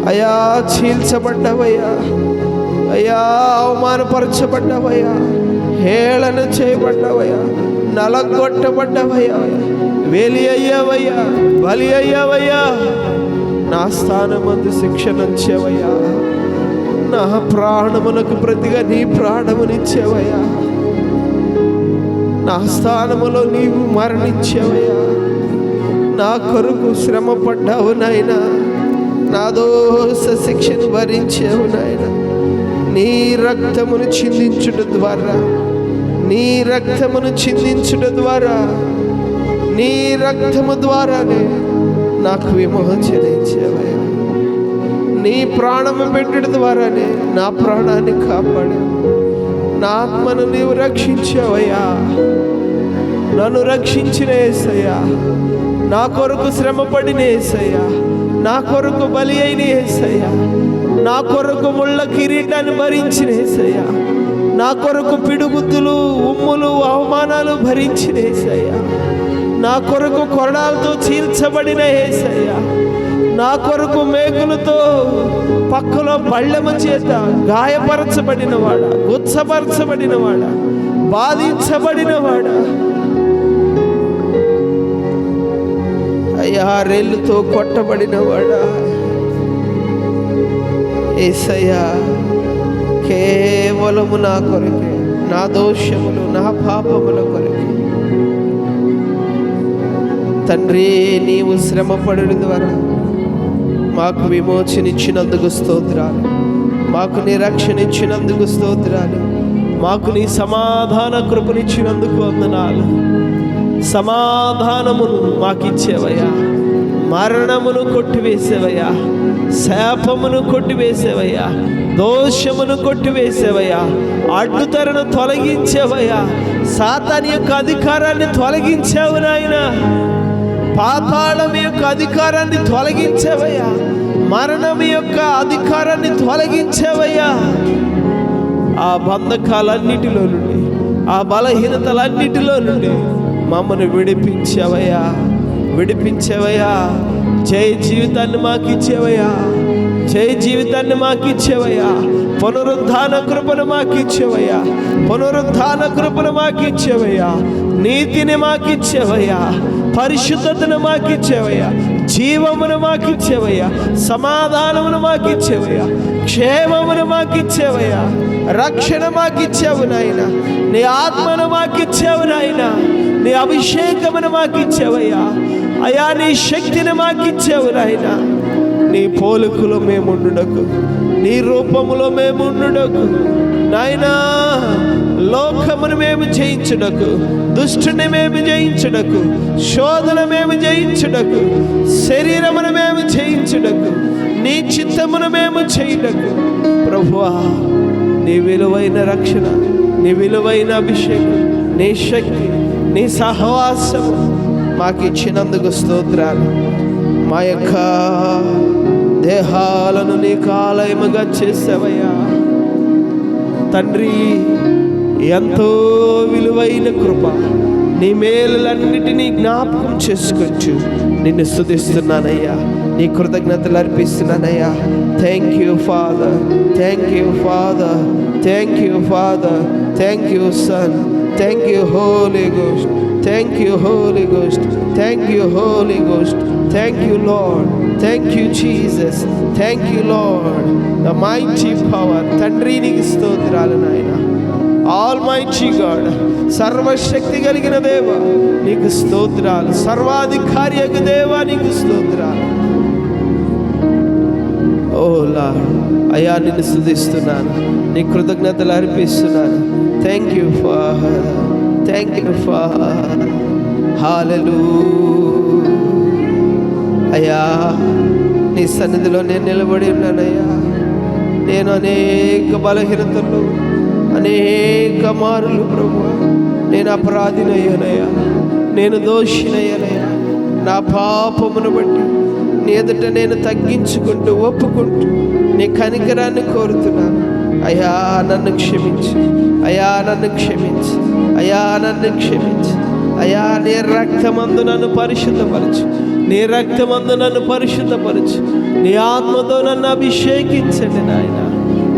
అయ్యా చీల్చబడ్డావయ్యా, అయ్యా అవమానపరచబడ్డావయ్యా, హేళన చేయబడ్డావయ్యా, నలగొట్టబడ్డావయ్యా, వేలి అయ్యావయ్యా, బలి అయ్యావయ్యా. నా స్థానమందు శిక్షణ ఇచ్చావయ్యా, నా ప్రాణమునకు ప్రతిగా నీ ప్రాణమునిచ్చావయ్యా, నా స్థానములో నీవు మరణించావయ్యా, నా కొరకు శ్రమ పడ్డావు నాయనా, నా దోష శిక్షను భరించావు నాయనా. నీ రక్తమును చిందించుట ద్వారా, నీ రక్తమును చిందించుట ద్వారా, నీ రక్తము ద్వారానే నాకు విమోచన ఇచ్చావయ్యా. నీ ప్రాణము పెట్టుట ద్వారానే నా ప్రాణాన్ని కాపాడావు. నా ఆత్మను నీవు రక్షించావయ్యా, నన్ను రక్షించిన యేసయ్యా, నా కొరకు శ్రమపడిన యేసయ్యా, నా కొరకు బలి అయిన యేసయ్యా, నా కొరకు ముళ్ళ కిరీటాన్ని భరించిన యేసయ్యా, నా కొరకు పిడుగుతులు ఉమ్ములు అవమానాలు భరించిన యేసయ్యా, నా కొరకు కొరడాలతో చీల్చబడిన యేసయ్యా, నా కొరకు మేకులతో పక్కలో బళ్ళెము చేత గాయపరచబడినవాడా, గుచ్చపరచబడినవాడా, బాధించబడినవాడా, అయ్యా రెల్లుతో కొట్టబడినవాడా యేసయ్యా, కేవలము నా కొరకే, నా దోషములు నా పాపముల కొరకే తండ్రి నీవు శ్రమపడుట ద్వారా మాకు విమోచనిచ్చినందుకు స్తోత్రాలు, మాకు నీ రక్షణ ఇచ్చినందుకు స్తోత్రాలు, మాకు నీ సమాధాన కృపనిచ్చినందుకు వందనాలు. సమాధానమును మాకిచ్చేవయ్యా, మరణమును కొట్టివేసేవయ్యా, శాపమును కొట్టివేసేవయ్యా, దోషమును కొట్టివేసేవయ్యా, అడ్డుతరను తొలగించేవయ్యా, సాతాను యొక్క అధికారాన్ని తొలగించావు నాయనా, పాతాళం యొక్క అధికారాన్ని తొలగించేవయ్యా, మరణం యొక్క అధికారాన్ని తొలగించేవయ్యా. ఆ బంధకాలన్నిటిలో నుండి, ఆ బలహీనతలన్నిటిలో నుండి మమ్మల్ని విడిపించావయ్యా, విడిపించావయ్యా. జయ జీవితాన్ని మాకు ఇచ్చేవయ్యా, జయ జీవితాన్ని మాకు ఇచ్చేవయ్యా. పునరుద్ధాన కృపను మాకు ఇచ్చేవయ్యా, పునరుద్ధాన కృపను మాకు ఇచ్చేవయ్యా. నీతిని మాకు ఇచ్చేవయ్యా, పరిశుద్ధతను మాకు ఇచ్చేవయ్యా, జీవమును మాకు ఇచ్చేవయ్యా, సమాధానమును మాకు ఇచ్చేవయ్యా, క్షేమమును మాకు ఇచ్చేవయ్యా, రక్షణ మాకు ఇచ్చావు నాయన, నీ ఆత్మను మాకు ఇచ్చావు నాయన, నీ అభిషేకమును మాకు ఇచ్చావయ్యా. అయా నీ శక్తిని మాకు ఇచ్చావు నాయన. నీ పోలికలో మేముండుటకు, నీ రూపములో మేముండుటకు నాయనా, లోకమును మేము జయించుటకు, దుష్టుని మేము జయించుటకు, శోధన మేము జయించుటకు, శరీరమును మేము జయించుటకు, నీ చిత్తమును మేము చేయుటకు ప్రభువా, నీ విలువైన రక్షణ, నీ విలువైన అభిషేకం, నీ శక్తి, నీ సహవాసము మాకు ఇచ్చినందుకు స్తోత్రాలు. మా యొక్క దేహాలను నీకు ఆలయముగా చేసావయ్యా తండ్రి. ఎంతో విలువైన కృప, నీ మేలులన్నిటినీ జ్ఞాపకం చేసుకొచ్చు నిన్ను స్తుతిస్తున్నానయ్యా, నీ కృతజ్ఞతలు అర్పిస్తున్నానయ్యా. Thank you father, thank you father, thank you father, thank you son, thank you holy ghost, thank you holy ghost, thank you holy ghost, thank you lord, thank you Jesus, thank you lord the mighty power. తండ్రి నీకు స్తోత్రాలు నాయన. Almighty God, సర్వశక్తి కలిగిన దేవ నీకు స్తోత్రాలు. సర్వాధికారి యొక్క దేవ నీకు స్తోత్రాలు. ఓ లార్డ్, అయ్యా నిన్ను స్తుతిస్తున్నాను, నీ కృతజ్ఞతలు అర్పిస్తున్నాను. Thank you father, thank you father. Hallelujah. అయ్యా నీ సన్నిధిలో నేను నిలబడి ఉన్నానయ్యా. నేను అనేక బలహీనతలు, అనేక మారులు ప్రభు నేను అపరాధినయ్యానయ్యా, నేను దోషినయ్యానయ్యా. నా పాపమును బట్టి నీ ఎదుట నేను తగ్గించుకుంటూ ఒప్పుకుంటూ నీ కనికరాన్ని కోరుతున్నాను. అయ్యా నన్ను క్షమించి, అయ్యా నన్ను క్షమించి, అయ్యా నన్ను క్షమించి, అయ్యా నీ రక్తమందు నన్ను పరిశుద్ధపరచు, నీ రక్తమందు నన్ను పరిశుద్ధపరచు. నీ ఆత్మతో నన్ను అభిషేకించండి నాయన.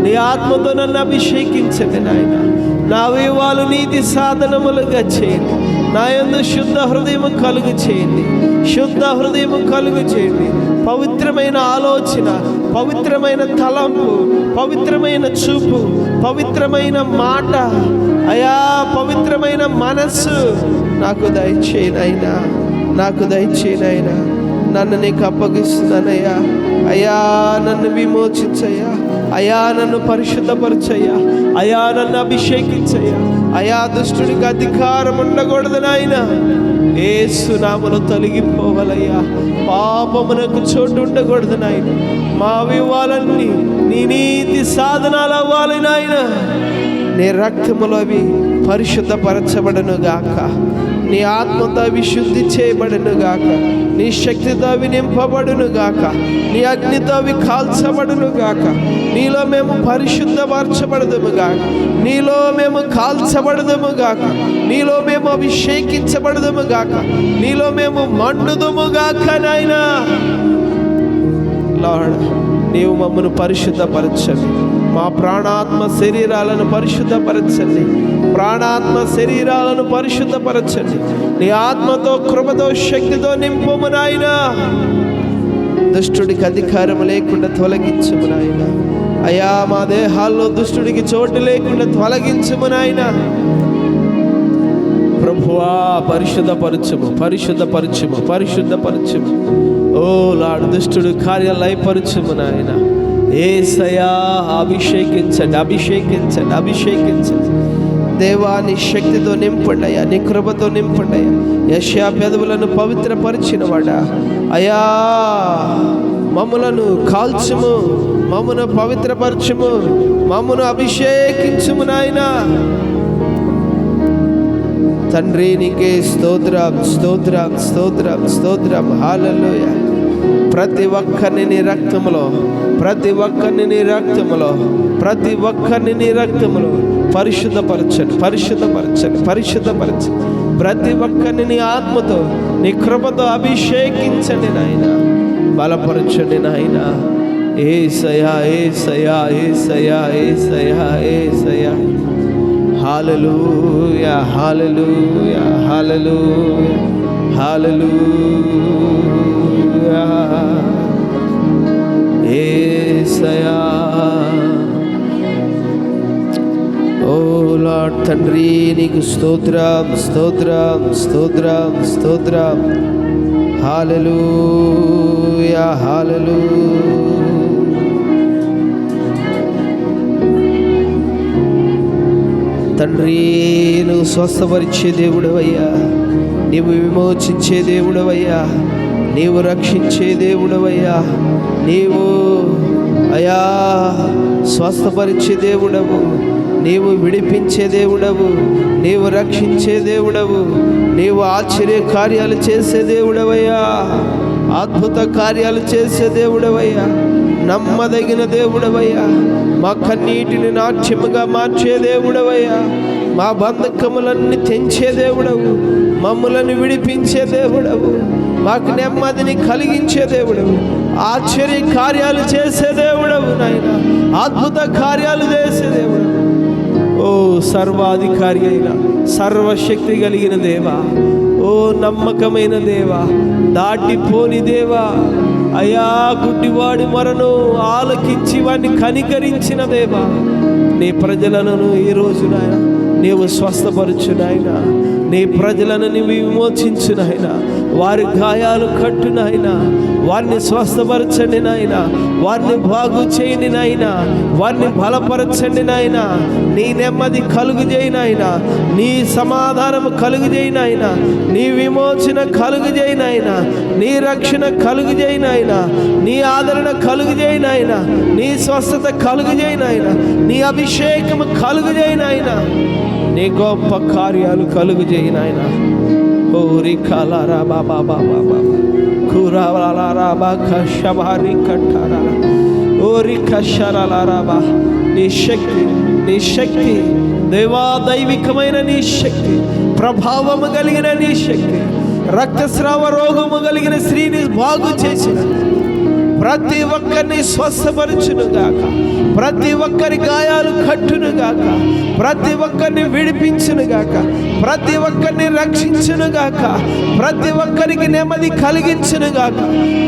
నీ ఆత్మతో నన్ను అభిషేకించండి నాయన. నా అవయవాలు నీతి సాధనములుగా చేయండి. నా యందు శుద్ధ హృదయం కలుగు చేయండి. శుద్ధ హృదయం కలుగు చేయండి. పవిత్రమైన ఆలోచన, పవిత్రమైన తలంపు, పవిత్రమైన చూపు, పవిత్రమైన మాట, అయా పవిత్రమైన మనస్సు నాకు దయచేయనైనా, నాకు దయచేయనైనా. నన్ను నీకు అప్పగిస్తున్నానయ్యా. అయ్యా నన్ను విమోచించయ్యా. అయా నన్ను పరిశుద్ధపరచయ్యా. అయా నన్ను అభిషేకించయ్యా. అయా దుష్టుడికి అధికారం ఉండకూడదు నాయన. యేసు నామములో తొలగిపోవాలయ్యా. పాపమునకు చోటు ఉండకూడదు నాయన. మా వివాలన్నీ నీ నీతి సాధనాలు అవ్వాలి నాయన. నీ రక్తములో అవి పరిశుద్ధపరచబడను గాక. నీ ఆత్మతో అవి శుద్ధి చేయబడును గాక. నీ శక్తితో అవి నింపబడును గాక. నీ అగ్నితో అవి కాల్చబడును గాక. నీలో మేము పరిశుద్ధపరచబడదుము గాక. నీలో మేము కాల్చబడదుము గాక. నీలో మేము అభిషేకించబడదుము గాక. నీలో మేము మండుదుము గాక నాయనా. లార్డ్, నీవు మమ్మను పరిశుద్ధపరచండి. మా ప్రాణాత్మ శరీరాలను పరిశుద్ధపరచండి. ప్రాణాత్మ శరీరాలను పరిశుద్ధపరచండి. నీ ఆత్మతో, కృపతో, శక్తితో నింపుము నాయనా. దుష్టుడికి అధికారం లేకుండా తొలగించుము నాయన. అయా మా దేహాల్లో దుష్టుడికి చోటు లేకుండా తొలగించుము నాయన. ప్రభువా పరిశుద్ధపరచుము, పరిశుద్ధపరచుము, పరిశుద్ధపరచుము. ఓ లార్డ్, దుష్టుడు కార్యాలు లయపరచుము నాయన. యేసయ్యా అభిషేకించండి, అభిషేకించండి, అభిషేకించండి. దేవా నీ శక్తితో నింపండి అయ్యా. నీ కృపతో నింపండి అయ్యా. యెషయా పెదవులను పవిత్రపరిచిన వాడా అయా, మమ్ములను కాల్చుము, మమ్మును పవిత్రపరచుము, మమ్మును అభిషేకించుము నాయనా. తండ్రి నీకే స్తోత్రం, స్తోత్రం, స్తోత్రం, స్తోత్రం. హల్లెలూయా. ప్రతి ఒక్కరిని నీ రక్తములో, ప్రతి ఒక్కరిని నీ రక్తములో, ప్రతి ఒక్కరిని నీ రక్తములో పరిశుద్ధపరచండి, పరిశుద్ధపరచండి, పరిశుద్ధపరచండి. ప్రతి ఒక్కరిని నీ ఆత్మతో, నీ కృపతో అభిషేకించండి నాయన. బలపరచండి నాయన. యేసయ్యా, యేసయ్యా, యేసయ్యా, యేసయ్యా, యేసయ్యా. హల్లెలూయా, హల్లెలూయా, హల్లెలూయా, హల్లెలూయా. యేసయ్యా. ఓ లార్డ్, తండ్రి నీకు స్తోత్రం, స్తోత్రం, స్తోత్రం, స్తోత్రం. హల్లెలూయా, హల్లెలూయా. తండ్రి నువ్వు స్వస్థపరిచే దేవుడవయ్యా. నీవు విమోచించే దేవుడవయ్యా. నీవు రక్షించే దేవుడవయ్యా. నీవు అయా స్వస్థపరిచే దేవుడవు. నీవు విడిపించే దేవుడవు. నీవు రక్షించే దేవుడవు. నీవు ఆశ్చర్య కార్యాలు చేసే దేవుడవయ్యా. అద్భుత కార్యాలు చేసే దేవుడవయ్యా. నమ్మదగిన దేవుడవయ్యా. మా కన్నీటిని నాట్యముగా మార్చే దేవుడవయ్యా. మా బంధకములన్నీ తెంచే దేవుడవు. మమ్ములను విడిపించే దేవుడవు. మాకు నెమ్మదిని కలిగించే దేవుడవు. ఆశ్చర్య కార్యాలు చేసే దేవుడవు నాయన. అద్భుత కార్యాలు చేసే దేవుడవు. ఓ సర్వాధికారి అయిన, సర్వశక్తి కలిగిన దేవా, ఓ నమ్మకమైన దేవా, దాటిపోని దేవా, అయా గుడ్డివాడి మొరను ఆలకించి వాడిని కనికరించిన దేవా, నీ ప్రజలను ఈ రోజు నాయన నీవు స్వస్థపరచు నాయన. నీ ప్రజలను నీవు విమోచించు నాయన. వారి గాయాలు కట్టు నాయన. వారిని స్వస్థపరచండి నాయన. వారిని బాగు చేయండి నాయన. వారిని బలపరచండి నాయన. నీ నెమ్మది కలుగు చేయి నాయన. నీ సమాధానము కలుగు చేయి నాయన. నీ విమోచన కలుగు చేయి నాయన. నీ రక్షణ కలుగు చేయి నాయన. నీ ఆదరణ కలుగు చేయి నాయన. నీ స్వస్థత కలుగు చేయి నాయన. నీ అభిషేకము కలుగు చేయి నాయన. నీ గొప్ప కార్యాలు కలుగు చేయి నాయన. ఓ రికాలారా బాబా బాబా బాబా కూరాలారా బాకా షబారి కట్టారా ఓ రికషరాలారా బా. నీ శక్తి, నీ శక్తి దేవా, దైవికమైన నీ శక్తి, ప్రభావము కలిగిన నీ శక్తి, రక్తస్రావ రోగము కలిగిన స్త్రీని బాగు చేసిన, ప్రతి ఒక్కరిని స్వస్థపరచును గాక, ప్రతి ఒక్కరి గాయాలు కట్టును గాక, ప్రతి ఒక్కరిని విడిపించును గాక, ప్రతి ఒక్కరిని రక్షించును గాక, ప్రతి ఒక్కరికి నెమ్మది కలిగించును గాక,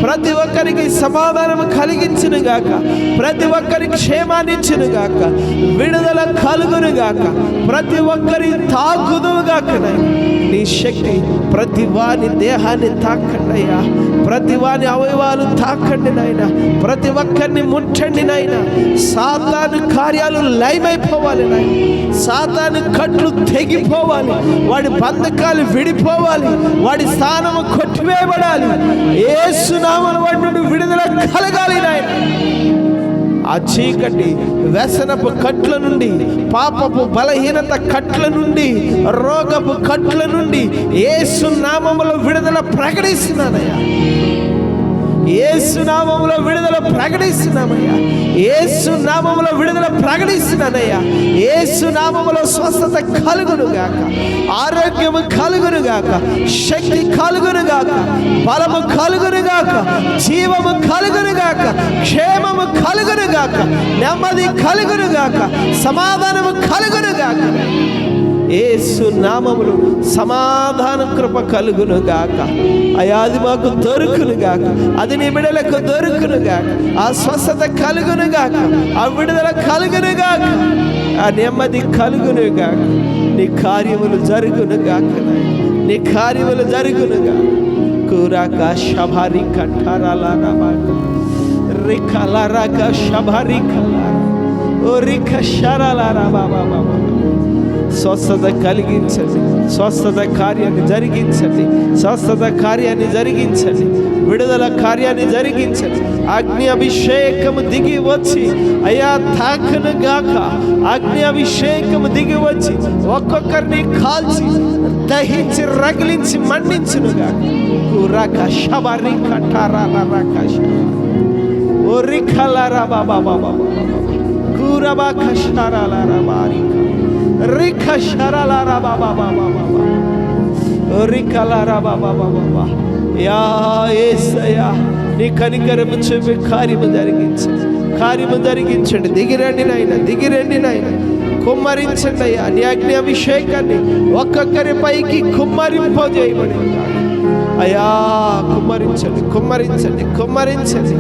ప్రతి ఒక్కరికి సమాధానం కలిగించును గాక, ప్రతి ఒక్కరికి క్షేమాన్నిచ్చును గాక, విడుదల కలుగును గాక, ప్రతి ఒక్కరి తాకును గాక. నీ శక్తి ప్రతి వాని దేహాన్ని తాకండి అయ్యా, ప్రతి వాని అవయవాలు తాకండి నాయన, ప్రతి ఒక్కరిని ముట్టండి నాయన. సాతాను కార్యాలు లయమైపోవాలి నాయన, సాతాను కట్లు తెగిపోవాలి, వాడి బంధకాలు విడిపోవాలి, వాడి స్థానము కొట్టివేయబడాలి. యేసు నామమున వాడి నుండి విడుదల కలగాలి నాయన. ఆ చీకటి వ్యసనపు కట్ల నుండి, పాపపు బలహీనత కట్ల నుండి, రోగపు కట్ల నుండి యేసు నామములో విడుదల ప్రకటిస్తున్నానయ్యా, యేసు నామములో విడుదల ప్రకటిస్తున్నామయ్యా, యేసు నామములో విడుదల ప్రకటిస్తున్నానయ్యా. యేసు నామములో స్వస్థత కలుగును గాక, ఆరోగ్యము కలుగును గాక, శక్తి కలుగును గాక, బలము కలుగును గాక, జీవము కలుగును గాక, క్షేమము కలుగును గాక, నెమ్మది కలుగును గాక, సమాధానము కలుగును గాక. యేసు నామములు సమాధాన కృప కలుగును గాక. అయ్యా అది మాకు దొరుకును గాక, అది నీ బిడ్డలకు దొరుకును గాక, ఆ స్వస్థత కలుగును గాక, ఆ విడుదల కలుగును గాక, ఆ నెమ్మది కలుగును గాక. నీ కార్యములు జరుగును గాక, నీ కార్యములు జరుగును గాక. కూరాక శభారి కట్టారాల రిఖలారాక శభారి కల్లా ఓ రిఖ శరాలారా బాబా బాబా. స్వస్థత కలిగించండి, స్వస్థత కార్యాన్ని జరిగించండి, స్వస్థత కార్యాన్ని జరిగించండి, విడుదల కార్యాన్ని జరిగించండి. అగ్ని అభిషేకము దిగి వచ్చి అయ్యా తాకను గాక, అగ్ని అభిషేకము దిగి వచ్చి ఒక్కొక్కరిని కాల్చి దహించి రగిలించి మండించును గాక. కూరక శబరి కటారాక ఓ రిఖలారా బాబా బాబా కూరబా కషారాలారా బారిక రిఖ శరాలారా బాబా బాబా బాబా రిఖలారా బాబా బాబా. యా యేసయ్యా నీ కనికరము చూపి కార్యము జరిగించండి, కార్యము జరిగించండి. దిగిరండి నాయన, దిగిరండి నాయన, కుమ్మరించండి అయ్యా. నీ అగ్ని అభిషేకాన్ని ఒక్కొక్కరి పైకి కుమ్మరింపజేయబడి అయ్యా. కుమ్మరించండి, కుమ్మరించండి, కుమ్మరించండి.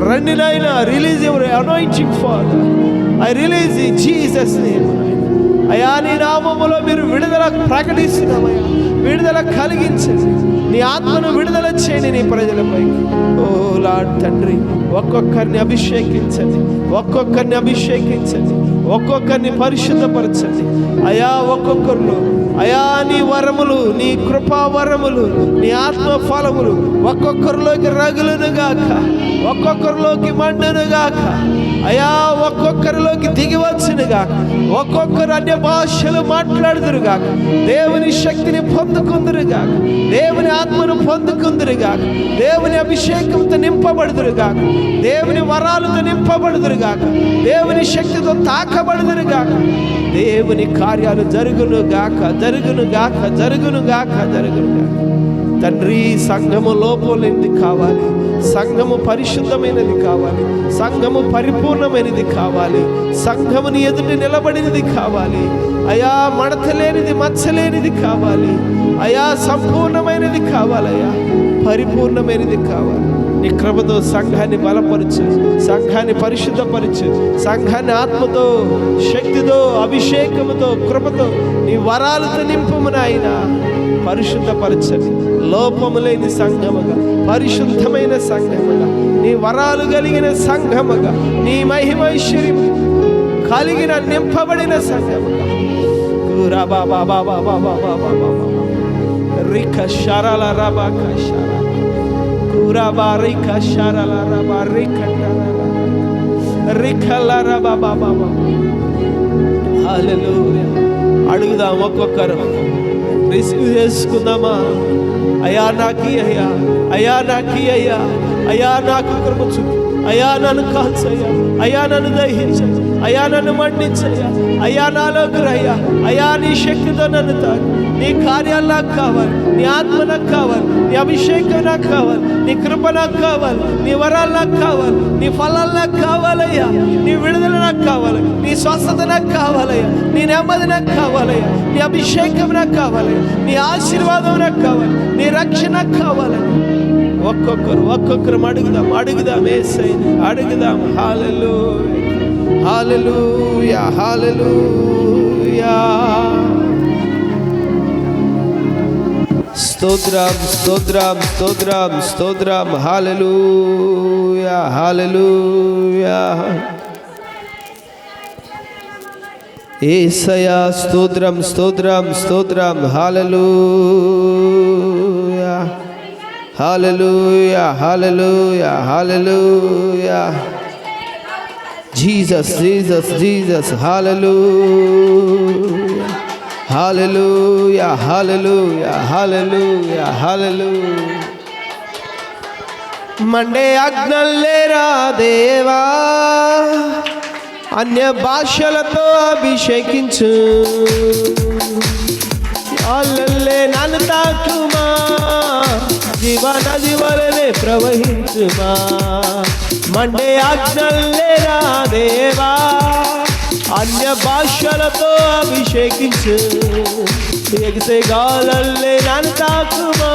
రండి నాయన, release your anointing father. I release in Jesus name. అయ్యా నీ నామములో మీరు విడుదల ప్రకటిస్తున్నామయ్యా, విడుదల కలిగించండి. నీ ఆత్మను విడుదల చేయండి నీ ప్రజలపై. ఓ లార్డ్ తండ్రి, ఒక్కొక్కరిని అభిషేకించండి, ఒక్కొక్కరిని అభిషేకించండి, ఒక్కొక్కరిని పరిశుద్ధపరచండి అయా. ఒక్కొక్కరిలో అయా నీ వరములు, నీ కృపా వరములు, నీ ఆత్మ ఫలములు ఒక్కొక్కరిలోకి రగులును గాక, ఒక్కొక్కరిలోకి మండును గాక అయా. ఒక్కొక్కరిలోకి దిగి వచ్చును గాక, ఒక్కొక్కరు అన్య భాషలు మాట్లాడుదురు గాక, దేవుని శక్తిని పొందుకుందురు గాక, దేవుని ఆత్మను పొందుకుందురు గాక, దేవుని అభిషేకంతో నింపబడుదురు గాక, దేవుని వరాలతో నింపబడుదురు గాక, దేవుని శక్తితో తాకబడుదురు గాక. దేవుని కార్యాలు జరుగును గాక, జరుగును గాక, జరుగును గాక, జరుగును గాక. తండ్రి, సంఘము లోపలేనిది కావాలి, సంఘము పరిశుద్ధమైనది కావాలి, సంఘము పరిపూర్ణమైనది కావాలి, సంఘముని ఎదుటి నిలబడినది కావాలి అయా. మడతలేనిది, మచ్చలేనిది కావాలి అయా, సంపూర్ణమైనది కావాలయ్యా, పరిపూర్ణమైనది కావాలి. నీ కృపతో సంఘాన్ని బలపరచు, సంఘాన్ని పరిశుద్ధపరచు, సంఘాన్ని ఆత్మతో, శక్తితో, అభిషేకముతో, కృపతో, నీ వరాలతో నింపుము నాయనా. పరిశుద్ధపరచని, లోపము లేని సంఘముగా, పరిశుద్ధమైన సంఘముగా, నీ వరాలు కలిగిన సంఘముగా, నీ మహిమైశ్వర్యం కలిగిన నింపబడిన సంఘముగా. రిక శరల రబక శర కూరబా రిక శరల రబ రిక రికల రబ బాబా. హల్లెలూయా. అడుగుదాం, ఒక్కొక్కరు రిసీవ్ చేసుకుందామా. అయా నాకి, అయ్యా, అయా నాకి, అయ్యా, అయా నాకు కృప చూపు, అయ్యా నన్ను కాల్చయ్యా, అయ్యా నన్ను దహించయ్యా, అయ్యా నన్ను మండించయ్యా, అయ్యా నాలోకి రయ్యా, అయ్యా నీ శక్తితో నన్ను తాకు. నీ కార్యాలు నాకు కావాలి, నీ ఆత్మ నాకు కావాలి, నీ అభిషేకం నాకు కావాలి, నీ కృప నాకు కావాలి, నీ వరాలు నాకు కావాలి, నీ ఫలాలు నాకు కావాలయ్యా, నీ విడుదల నాకు కావాలి, నీ స్వస్థత నాకు కావాలయ్యా, నీ నెమ్మది నాకు కావాలయ్యా, నీ అభిషేకం నాకు కావాలయ్యా, నీ ఆశీర్వాదం నాకు కావాలి, నీ రక్షణ నాకు కావాలి. ఒక్కొక్కరు అడుగుదాం యేసయ్యని అడుగుదాం. హల్లెలూయా, హల్లెలూయా, హల్లెలూయా. స్తోత్రం, స్తోత్రం, స్తోత్రం, స్తోత్రం. హల్లెలూయా, హల్లెలూయా. యేసయ్యా స్తోత్రం, స్తోత్రం, స్తోత్రం. Hallelujah, hallelujah, hallelujah, hallelujah. Jesus, Jesus, Jesus. Hallelujah, hallelujah, hallelujah, hallelujah, hallelujah. మండే అగ్నల్లేరా దేవా, అన్య భాషలతో అభిషేకించు, అల్లల్లే నన్ను తాకుమా, జీవనది వలనే ప్రవహించుమా. మండే ఆజ్ఞల్లేరా దేవా, అన్య భాషలతో అభిషేకించు, ఎగిసే గాలల్లే నన్ను తాకుమా,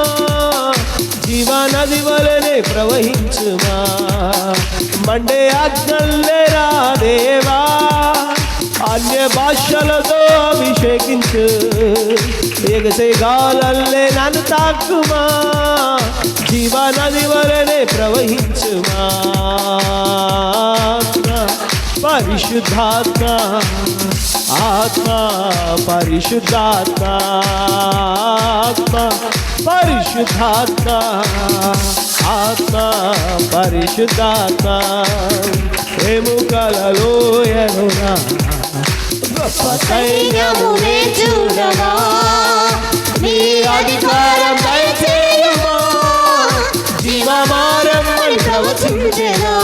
జీవనది వలనే ప్రవహించుమా. మండే ఆజ్ఞల్లేరా దేవా, అన్య భాషలతో అభిషేకించు, ఎగసే గాలల్లే నన్ను తాకుమా, జీవనది వలనే ప్రవహించుమా. పరిశుద్ధాత్మ, ఆత్మ, పరిశుద్ధాత్మ, ఆత్మ, పరిశుద్ధాత్మ, ఆత్మ, పరిశుద్ధాత్మ. ఎముకలలో ఎరునా గొప్ప సైన్యమునే చూడవా, నీ అధికారం దయచేయుమా, జీవమారం ప్రవచించెదా,